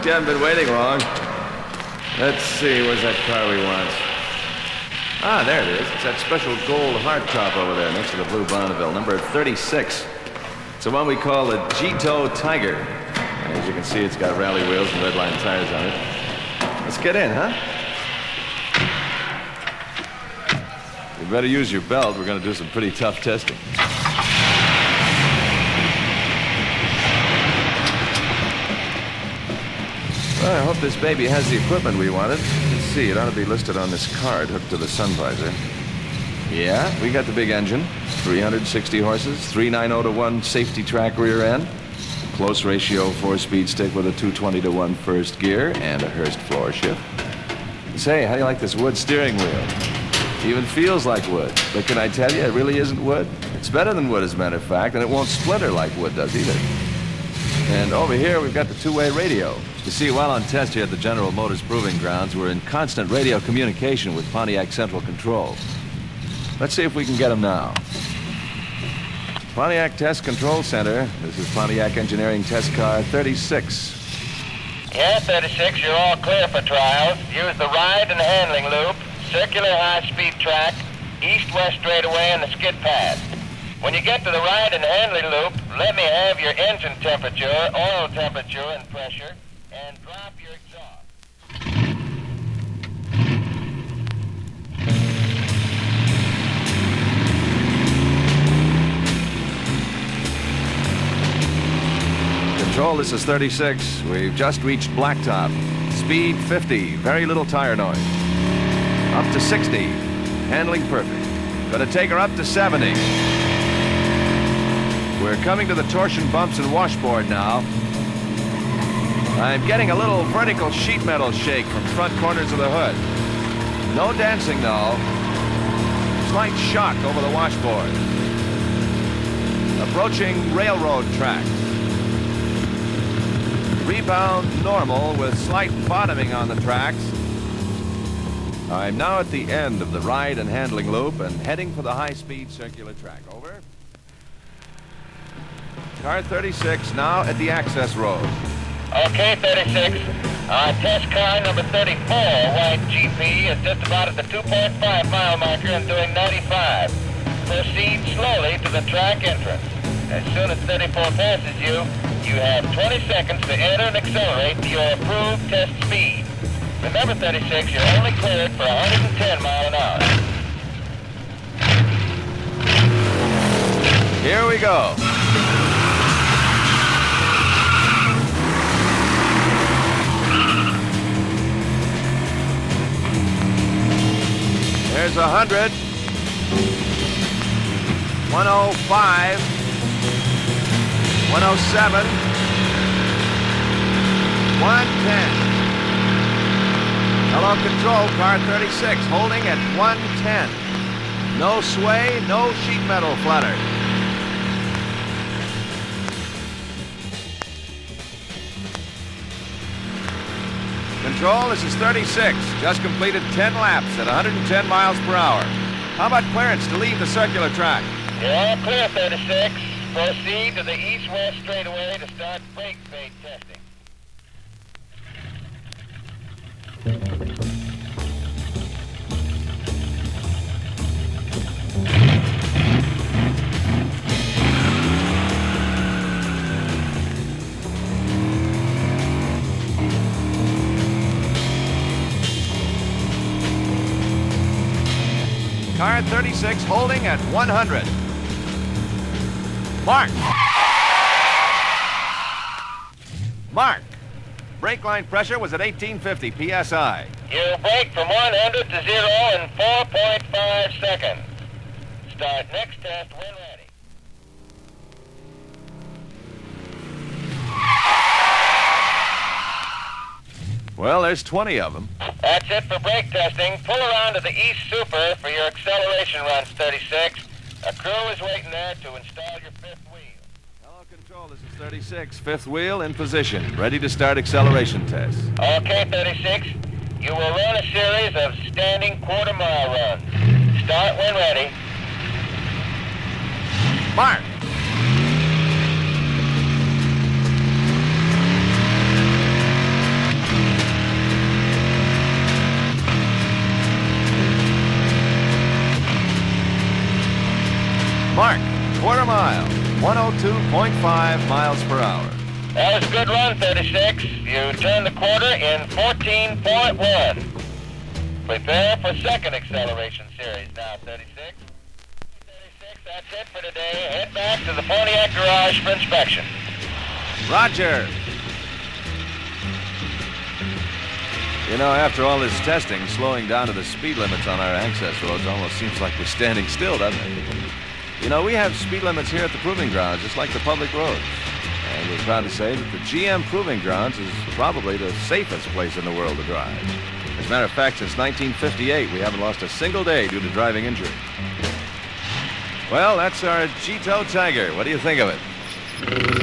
Hope you haven't been waiting long. Let's see, where's that car we want? Ah, there it is. It's that special gold hardtop over there next to the blue Bonneville, number 36. It's the one we call the GeeTO Tiger. And as you can see, it's got rally wheels and red line tires on it. Let's get in, huh? You better use your belt. We're going to do some pretty tough testing. Well, I hope this baby has the equipment we wanted. Let's see, it ought to be listed on this card hooked to the sun visor. Yeah, we got the big engine, 360 horses, 390-to-1 safety track rear end, close ratio 4-speed stick with a 220-to-1 first gear, and a Hurst floor shift. Say, how do you like this wood steering wheel? Even feels like wood. But can I tell you, it really isn't wood? It's better than wood, as a matter of fact, and it won't splinter like wood does either. And over here, we've got the two-way radio. You see, while on test here at the General Motors Proving Grounds, we're in constant radio communication with Pontiac Central Control. Let's see if we can get them now. Pontiac Test Control Center. This is Pontiac Engineering Test Car 36. Yeah, 36, you're all clear for trials. Use the ride and handling loop, circular high-speed track, east-west straightaway, and the skid pad. When you get to the ride and handling loop, let me have your engine temperature, oil temperature, and pressure, and drop your exhaust. Control, this is 36. We've just reached Blacktop. Speed 50, very little tire noise. Up to 60, handling perfect. Gonna take her up to 70. We're coming to the torsion bumps and washboard now. I'm getting a little vertical sheet metal shake from front corners of the hood. No dancing, though. Slight shock over the washboard. Approaching railroad tracks. Rebound normal with slight bottoming on the tracks. I'm now at the end of the ride and handling loop and heading for the high-speed circular track. Over. Car 36 now at the access road. Okay, 36. Test car number 34, white GP, is just about at the 2.5 mile marker and doing 95. Proceed slowly to the track entrance. As soon as 34 passes you, you have 20 seconds to enter and accelerate to your approved test speed. Remember, 36, you're only cleared for 110 miles an hour. Here we go. There's 100. 105. 107. 110. Hello, Control, car 36, holding at 110. No sway, no sheet metal flutter. Control, this is 36. Just completed 10 laps at 110 miles per hour. How about clearance to leave the circular track? You're all clear, 36. Proceed to the east-west straightaway to start brake fade testing. Car 36 holding at 100. Mark. Mark. Brake line pressure was at 1850 psi. You brake from 100 to 0 in 4.5 seconds. Start next test when ready. Well, there's 20 of them. That's it for brake testing. Pull around to the East Super for your acceleration runs, 36. A crew is waiting there to install your fifth wheel. Hello, Control. This is 36. Fifth wheel in position. Ready to start acceleration tests. Okay, 36. You will run a series of standing quarter-mile runs. Start when ready. Mark. Mark, quarter mile, 102.5 miles per hour. That was a good run, 36. You turned the quarter in 14.1. Prepare for second acceleration series now, 36. 36, that's it for today. Head back to the Pontiac garage for inspection. Roger. You know, after all this testing, slowing down to the speed limits on our access roads almost seems like we're standing still, doesn't it? You know, we have speed limits here at the Proving Grounds, just like the public roads. And we're proud to say that the GM Proving Grounds is probably the safest place in the world to drive. As a matter of fact, since 1958, we haven't lost a single day due to driving injury. Well, that's our GeeTO Tiger. What do you think of it?